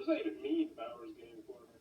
not even mean Bowers game for me.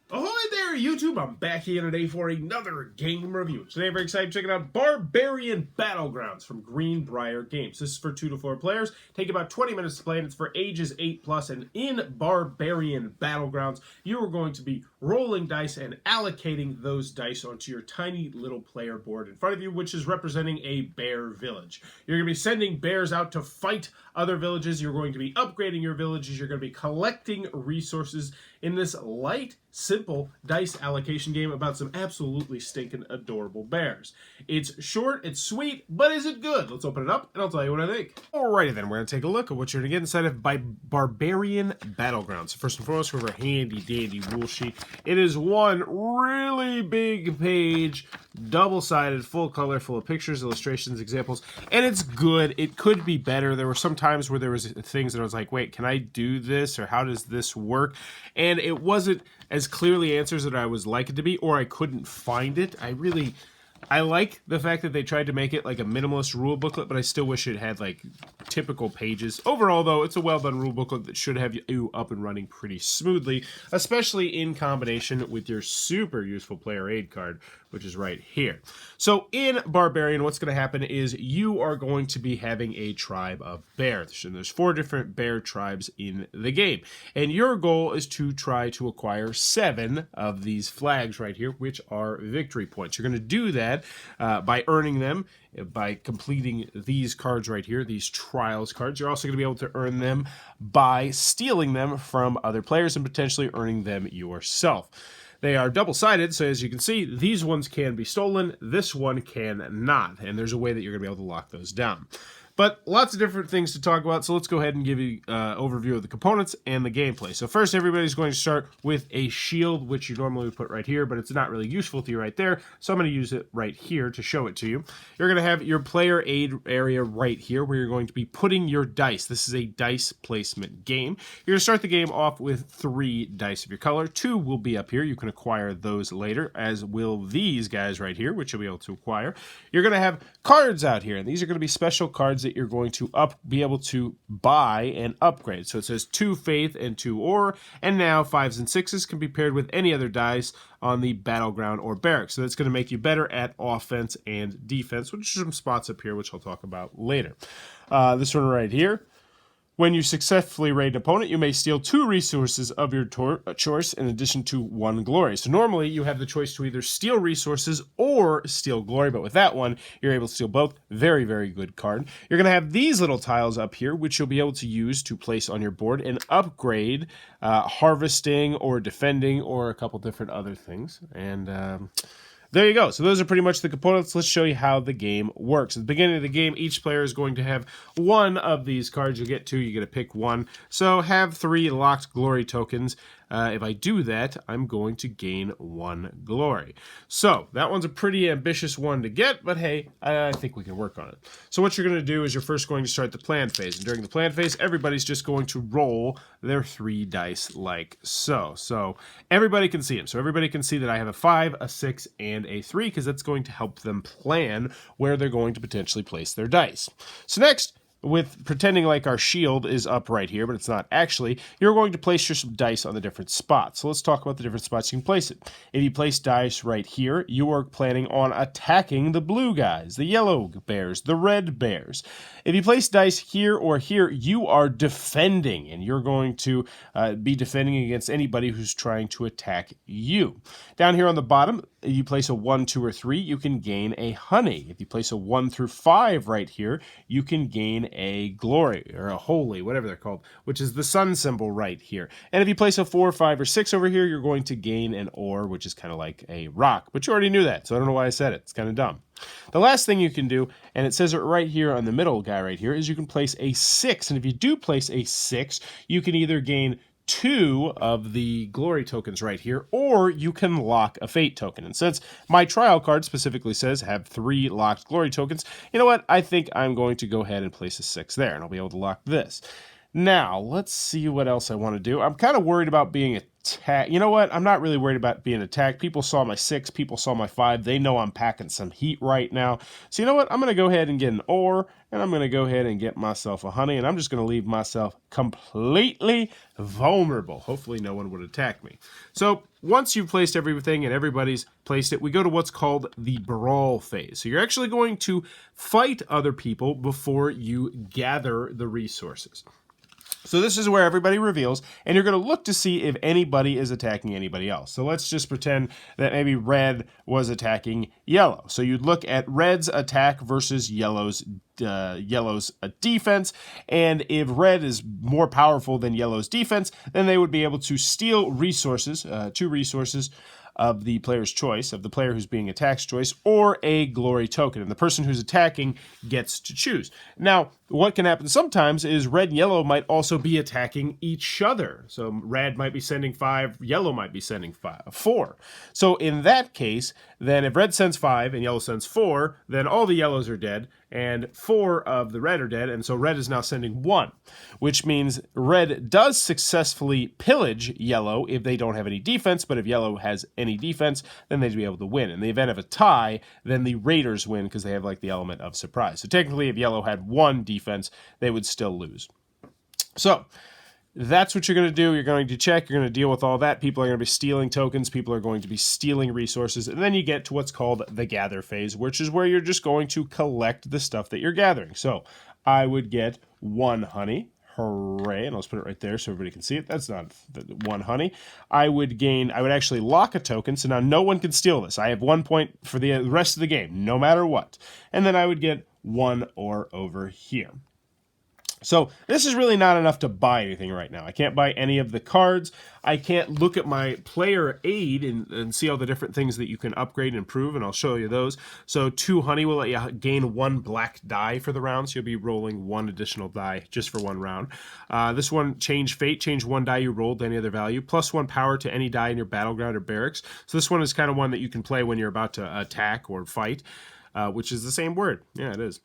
Ahoy there, YouTube! I'm back here today for another game review. Today I'm very excited to check out BarBEARian Battlegrounds from Greenbrier Games. This is for 2 to 4 players. Take about 20 minutes to play, and it's for ages 8+. And in BarBEARian Battlegrounds, you are going to be rolling dice and allocating those dice onto your tiny little player board in front of you, which is representing a bear village. You're going to be sending bears out to fight other villages. You're going to be upgrading your villages. You're going to be collecting resources in this light, simple dice allocation game about some absolutely stinking adorable bears. It's short, it's sweet, but is it good? Let's open it up and I'll tell you what I think. Alrighty then, we're going to take a look at what you're going to get inside of BarBEARian Battlegrounds. So first and foremost, we have our handy dandy rule sheet. It is one really big page, double-sided, full color, full of pictures, illustrations, examples, and it's good. It could be better. There were some times where there was things that I was like, wait, can I do this, or how does this work? And it wasn't as clearly answers that I was like it to be, or I couldn't find it. I like the fact that they tried to make it like a minimalist rule booklet, but I still wish it had like typical pages. Overall, though, it's a well-done rule booklet that should have you up and running pretty smoothly, especially in combination with your super useful player aid card, which is right here. So in BarBEARian, what's going to happen is you are going to be having a tribe of bears. And there's 4 different bear tribes in the game. And your goal is to try to acquire 7 of these flags right here, which are victory points. You're going to do that by earning them, by completing these cards right here, these trials cards. You're also going to be able to earn them by stealing them from other players and potentially earning them yourself. They are double-sided, so as you can see, these ones can be stolen, this one can not, and there's a way that you're going to be able to lock those down. But lots of different things to talk about, so let's go ahead and give you an overview of the components and the gameplay. So first, everybody's going to start with a shield, which you normally would put right here, but it's not really useful to you right there, so I'm going to use it right here to show it to you. You're going to have your player aid area right here, where you're going to be putting your dice. This is a dice placement game. You're going to start the game off with 3 dice of your color. 2 will be up here. You can acquire those later, as will these guys right here, which you'll be able to acquire. You're going to have cards out here, and these are going to be special cards that you're going to be able to buy and upgrade. So it says 2 faith and 2 ore, and now 5s and 6s can be paired with any other dice on the battleground or barracks. So that's going to make you better at offense and defense, which are some spots up here, which I'll talk about later. This one right here. When you successfully raid an opponent, you may steal 2 resources of your choice in addition to 1 glory. So normally you have the choice to either steal resources or steal glory, but with that one, you're able to steal both. Very, very good card. You're going to have these little tiles up here, which you'll be able to use to place on your board and upgrade harvesting or defending or a couple different other things. And there you go. So those are pretty much the components. Let's show you how the game works. At the beginning of the game, each player is going to have 1 of these cards. You'll get 2. You get to pick 1. So have 3 locked glory tokens. If I do that, I'm going to gain 1 glory. So that one's a pretty ambitious one to get, but hey, I think we can work on it. So what you're going to do is you're first going to start the plan phase. And during the plan phase, everybody's just going to roll their 3 dice like so. So everybody can see them. So everybody can see that I have a 5, a 6, and a 3, because that's going to help them plan where they're going to potentially place their dice. So next, with pretending like our shield is up right here, but it's not actually, you're going to place your dice on the different spots. So let's talk about the different spots you can place it. If you place dice right here, you are planning on attacking the blue guys, the yellow bears, the red bears. If you place dice here or here, you are defending, and you're going to be defending against anybody who's trying to attack you. Down here on the bottom, if you place a 1, 2, or 3, you can gain a honey. If you place a 1 through 5 right here, you can gain a glory, or a holy, whatever they're called, which is the sun symbol right here. And if you place a 4, 5, or 6 over here, you're going to gain an ore, which is kind of like a rock. But you already knew that, so I don't know why I said it. It's kind of dumb. The last thing you can do, and it says it right here on the middle guy right here, is you can place a 6. And if you do place a 6, you can either gain 2 of the glory tokens right here, or you can lock a fate token. And since my trial card specifically says have 3 locked glory tokens, you know what? I think I'm going to go ahead and place a 6 there, and I'll be able to lock this. Now, let's see what else I want to do. I'm kind of worried about being attack. You know what? I'm not really worried about being attacked. People saw my 6. People saw my 5. They know I'm packing some heat right now. So you know what? I'm going to go ahead and get an ore, and I'm going to go ahead and get myself a honey, and I'm just going to leave myself completely vulnerable. Hopefully no one would attack me. So once you've placed everything and everybody's placed it, we go to what's called the Brawl phase. So you're actually going to fight other people before you gather the resources. So this is where everybody reveals, and you're going to look to see if anybody is attacking anybody else. So let's just pretend that maybe red was attacking yellow. So you'd look at red's attack versus yellow's defense, and if red is more powerful than yellow's defense, then they would be able to steal resources, 2 resources of the player's choice, of the player who's being attacked's choice, or a glory token. And the person who's attacking gets to choose. Now, what can happen sometimes is red and yellow might also be attacking each other. So red might be sending 5, yellow might be sending 4. So in that case, then if red sends 5 and yellow sends 4, then all the yellows are dead, and 4 of the red are dead, and so red is now sending 1, which means red does successfully pillage yellow if they don't have any defense, but if yellow has any defense, then they'd be able to win. In the event of a tie, then the raiders win because they have like the element of surprise. So technically, if yellow had 1 defense, they would still lose. So that's what you're going to do. You're going to check. You're going to deal with all that. People are going to be stealing tokens. People are going to be stealing resources. And then you get to what's called the gather phase, which is where you're just going to collect the stuff that you're gathering. So I would get 1 honey. Hooray. And let's put it right there so everybody can see it. That's not 1 honey. I would actually lock a token. So now no one can steal this. I have 1 point for the rest of the game, no matter what. And then I would get 1 ore over here. So this is really not enough to buy anything right now. I can't buy any of the cards. I can't look at my player aid and see all the different things that you can upgrade and improve, and I'll show you those. So 2 honey will let you gain 1 black die for the round, so you'll be rolling 1 additional die just for 1 round. This one, change fate, change 1 die you rolled to any other value, plus 1 power to any die in your battleground or barracks. So this one is kind of one that you can play when you're about to attack or fight, which is the same word. Yeah, it is.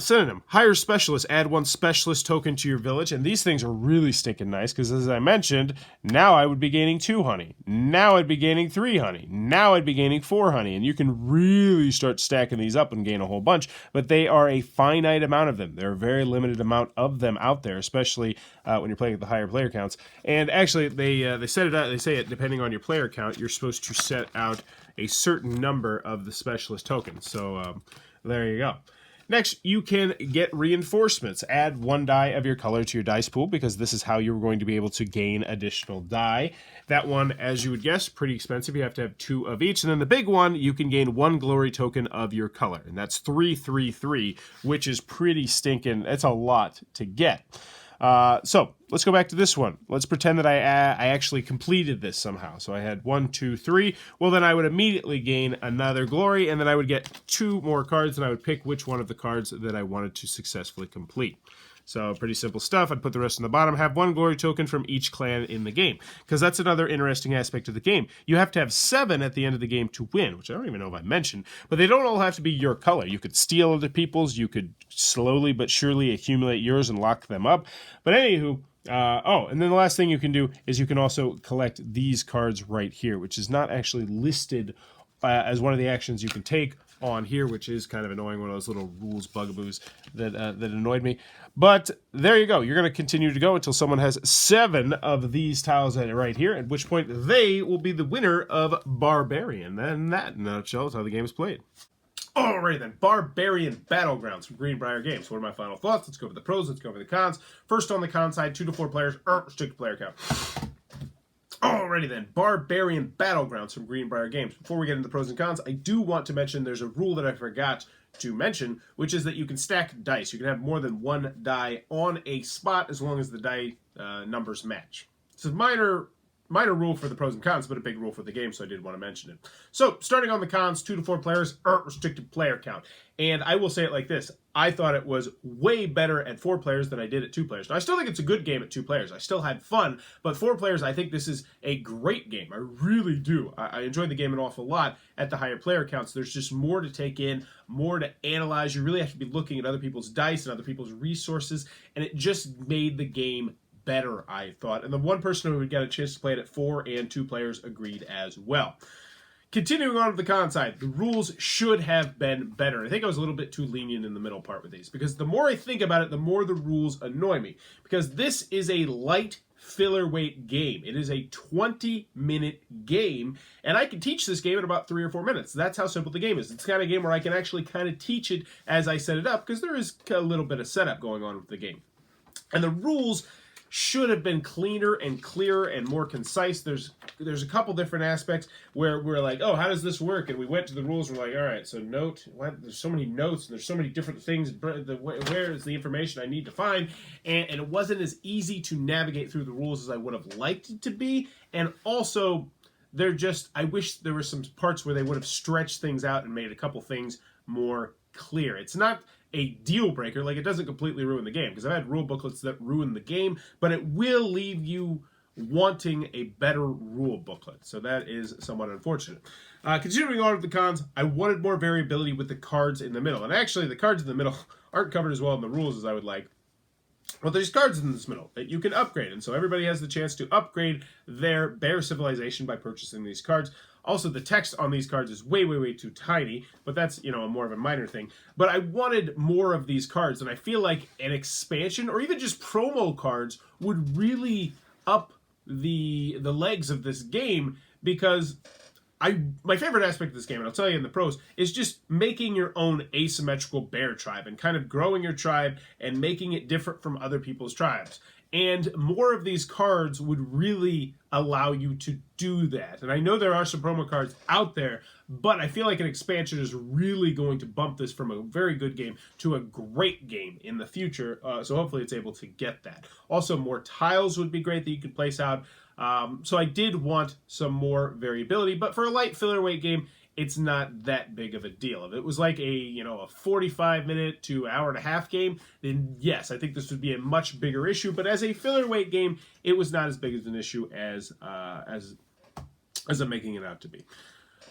Synonym, hire specialist, add 1 specialist token to your village, and these things are really stinking nice, because as I mentioned, now I would be gaining 2 honey, now I'd be gaining 3 honey, now I'd be gaining 4 honey, and you can really start stacking these up and gain a whole bunch, but they are a finite amount of them. There are a very limited amount of them out there, especially when you're playing at the higher player counts, and actually they set it out, they say it, depending on your player count, you're supposed to set out a certain number of the specialist tokens, so there you go. Next, you can get reinforcements. Add 1 die of your color to your dice pool, because this is how you're going to be able to gain additional die. That one, as you would guess, pretty expensive. You have to have 2 of each. And then the big one, you can gain 1 glory token of your color. And that's 333, which is pretty stinking. It's a lot to get. So let's go back to this one. Let's pretend that I actually completed this somehow. So I had 1, 2, 3. Well, then I would immediately gain another glory, and then I would get 2 more cards, and I would pick which one of the cards that I wanted to successfully complete. So pretty simple stuff. I'd put the rest in the bottom, have 1 glory token from each clan in the game, because that's another interesting aspect of the game. You have to have 7 at the end of the game to win, which I don't even know if I mentioned, but they don't all have to be your color. You could steal other people's, you could slowly but surely accumulate yours and lock them up. But anywho, and then the last thing you can do is you can also collect these cards right here, which is not actually listed as one of the actions you can take on here, which is kind of annoying, one of those little rules bugaboos that annoyed me. But there you go. You're going to continue to go until someone has 7 of these tiles right here, at which point they will be the winner of BarBEARian. And that, in a nutshell, is how the game is played. Alrighty then, BarBEARian Battlegrounds from BarBEARian Games. What are my final thoughts? Let's go over the pros, let's go over the cons. First, on the con side, 2 to 4 players, restricted player count. Alrighty then, BarBEARian Battlegrounds from BarBEARian Games. Before we get into the pros and cons, I do want to mention there's a rule that I forgot to mention, which is that you can stack dice. You can have more than 1 die on a spot as long as the die numbers match. It's a minor rule for the pros and cons, but a big rule for the game, so I did want to mention it. So, starting on the cons, 2 to 4 players, restricted player count. And I will say it like this. I thought it was way better at 4 players than I did at 2 players. Now, I still think it's a good game at 2 players. I still had fun, but 4 players, I think this is a great game. I really do. I enjoyed the game an awful lot at the higher player counts. There's just more to take in, more to analyze. You really have to be looking at other people's dice and other people's resources, and it just made the game better, I thought. And the one person who would get a chance to play it at 4 and 2 players agreed as well. Continuing on with the con side, the rules should have been better. I think I was a little bit too lenient in the middle part with these, because the more I think about it, the more the rules annoy me. Because this is a light filler weight game. It is a 20-minute game, and I can teach this game in about 3 or 4 minutes. That's how simple the game is. It's the kind of game where I can actually kind of teach it as I set it up, because there is a little bit of setup going on with the game. And the rules should have been cleaner and clearer and more concise. There's a couple different aspects where we're like, oh, how does this work? And we went to the rules. We're like, all right, so note. There's so many notes and there's so many different things. Where is the information I need to find? And it wasn't as easy to navigate through the rules as I would have liked it to be. And also, I wish there were some parts where they would have stretched things out and made a couple things more clear. It's not a deal breaker, like it doesn't completely ruin the game, because I've had rule booklets that ruin the game, but it will leave you wanting a better rule booklet. So that is somewhat unfortunate. Continuing on with the cons, I wanted more variability with the cards in the middle. And actually, the cards in the middle aren't covered as well in the rules as I would like. Well, there's cards in this middle that you can upgrade, and so everybody has the chance to upgrade their bear civilization by purchasing these cards. Also, the text on these cards is way, way, way too tiny, but that's, more of a minor thing. But I wanted more of these cards, and I feel like an expansion or even just promo cards would really up the legs of this game, because my favorite aspect of this game, and I'll tell you in the pros, is just making your own asymmetrical bear tribe and kind of growing your tribe and making it different from other people's tribes. And more of these cards would really allow you to do that. And I know there are some promo cards out there, but I feel like an expansion is really going to bump this from a very good game to a great game in the future. So hopefully it's able to get that. Also, more tiles would be great that you could place out. So I did want some more variability, but for a light filler weight game, it's not that big of a deal. If it was like a 45-minute to hour-and-a-half game, then yes, I think this would be a much bigger issue. But as a filler weight game, it was not as big of an issue as I'm making it out to be.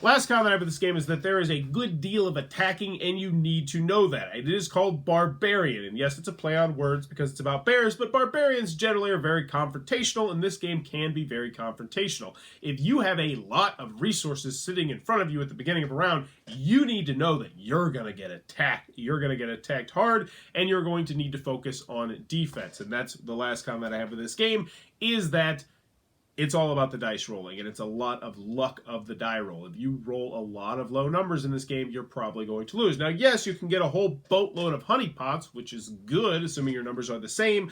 Last comment I have with this game is that there is a good deal of attacking, and you need to know that. It is called BarBEARian, and yes, it's a play on words because it's about bears, but barbarians generally are very confrontational, and this game can be very confrontational. If you have a lot of resources sitting in front of you at the beginning of a round, you need to know that you're going to get attacked. You're going to get attacked hard, and you're going to need to focus on defense. And that's the last comment I have with this game, is that it's all about the dice rolling, and it's a lot of luck of the die roll. If you roll a lot of low numbers in this game, you're probably going to lose. Now, yes, you can get a whole boatload of honeypots, which is good, assuming your numbers are the same,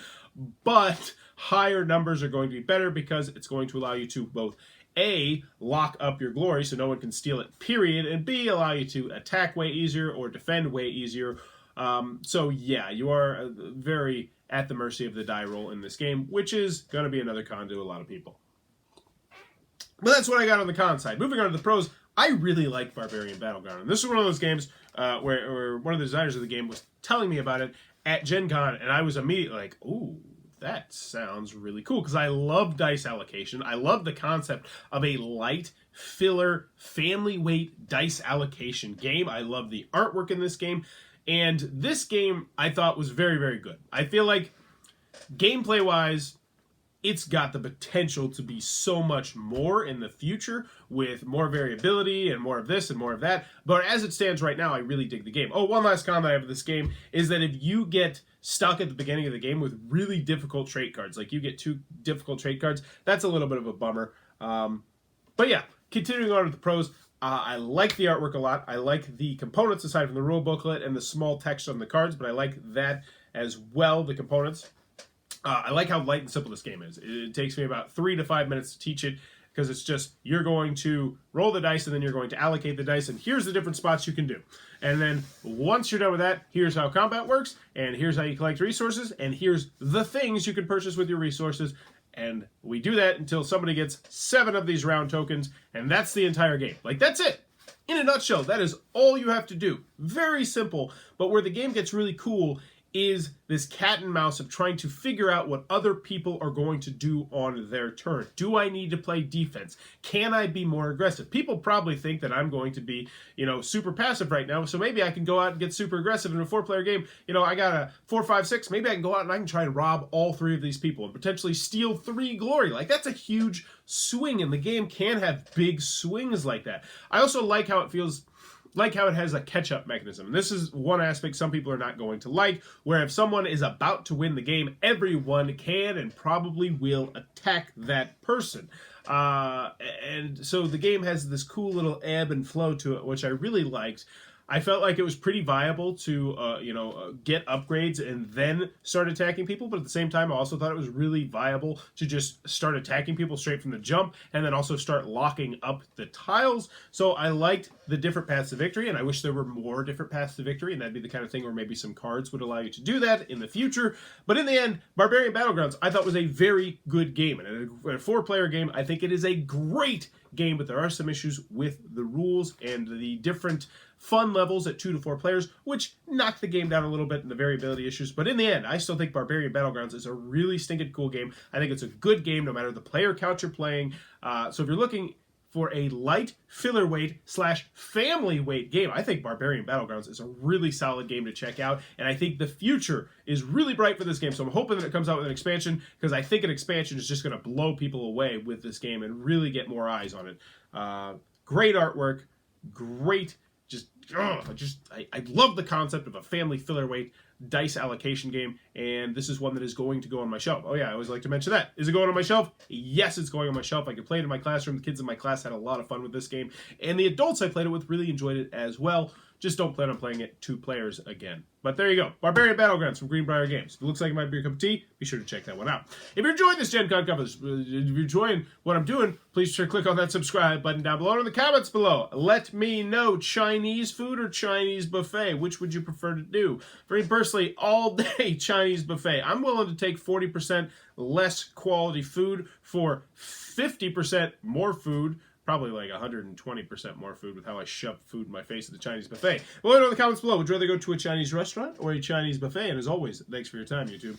but higher numbers are going to be better because it's going to allow you to both A, lock up your glory so no one can steal it, period, and B, allow you to attack way easier or defend way easier. So yeah, you are very at the mercy of the die roll in this game, which is going to be another con to a lot of people. But that's what I got on the con side. Moving on to the pros, I really like BarBEARian Battleground. And this is one of those games where one of the designers of the game was telling me about it at Gen Con, and I was immediately like, ooh, that sounds really cool, because I love dice allocation. I love the concept of a light, filler, family weight dice allocation game. I love the artwork in this game. And this game, I thought, was very, very good. I feel like, gameplay-wise, it's got the potential to be so much more in the future with more variability and more of this and more of that. But as it stands right now, I really dig the game. Oh, one last comment I have with this game is that if you get stuck at the beginning of the game with really difficult trait cards, like you get 2 difficult trait cards, that's a little bit of a bummer. But yeah, continuing on with the pros, I like the artwork a lot. I like the components aside from the rule booklet and the small text on the cards, but I like that as well, the components. I like how light and simple this game is. It takes me about 3 to 5 minutes to teach it, because it's just, you're going to roll the dice and then you're going to allocate the dice, and here's the different spots you can do. And then once you're done with that, here's how combat works, and here's how you collect resources, and here's the things you can purchase with your resources. And we do that until somebody gets 7 of these round tokens, and that's the entire game. Like, that's it. In a nutshell, that is all you have to do. Very simple, but where the game gets really cool is this cat and mouse of trying to figure out what other people are going to do on their turn. Do I need to play defense? Can I be more aggressive? People probably think that I'm going to be, super passive right now, so maybe I can go out and get super aggressive in a 4-player game. I got a 4, 5, 6. Maybe I can go out and I can try and rob all 3 of these people and potentially steal 3 glory. Like, that's a huge swing, and the game can have big swings like that. I also like how it feels, like how it has a catch-up mechanism. This is one aspect some people are not going to like, where if someone is about to win the game, everyone can and probably will attack that person. And so the game has this cool little ebb and flow to it, which I really liked. I felt like it was pretty viable to, get upgrades and then start attacking people. But at the same time, I also thought it was really viable to just start attacking people straight from the jump and then also start locking up the tiles. So I liked the different paths to victory, and I wish there were more different paths to victory, and that'd be the kind of thing where maybe some cards would allow you to do that in the future. But in the end, BarBEARian Battlegrounds, I thought was a very good game. And in a 4-player game, I think it is a great game, but there are some issues with the rules and the different fun levels at 2 to 4 players, which knock the game down a little bit in the variability issues. But in the end, I still think BarBEARian Battlegrounds is a really stinking cool game. I think it's a good game no matter the player count you're playing. So if you're looking for a light filler weight / family weight game, I think BarBEARian Battlegrounds is a really solid game to check out, and I think the future is really bright for this game. So I'm hoping that it comes out with an expansion, because I think an expansion is just going to blow people away with this game and really get more eyes on it. Great artwork, great. I love the concept of a family filler weight dice allocation game, and this is one that is going to go on my shelf. Oh yeah, I always like to mention that. Is it going on my shelf? Yes, it's going on my shelf. I could play it in my classroom. The kids in my class had a lot of fun with this game, and the adults I played it with really enjoyed it as well. Just don't plan on playing it 2 players again. But there you go. BarBEARian Battlegrounds from Greenbrier Games. If it looks like it might be your cup of tea, be sure to check that one out. If you're enjoying this Gen Con coverage, if you're enjoying what I'm doing, please sure click on that subscribe button down below and in the comments below. Let me know, Chinese food or Chinese buffet? Which would you prefer to do? For me personally, all day Chinese buffet. I'm willing to take 40% less quality food for 50% more food. Probably like 120% more food with how I shove food in my face at the Chinese buffet. Well, let me know in the comments below. Would you rather go to a Chinese restaurant or a Chinese buffet? And as always, thanks for your time, YouTube.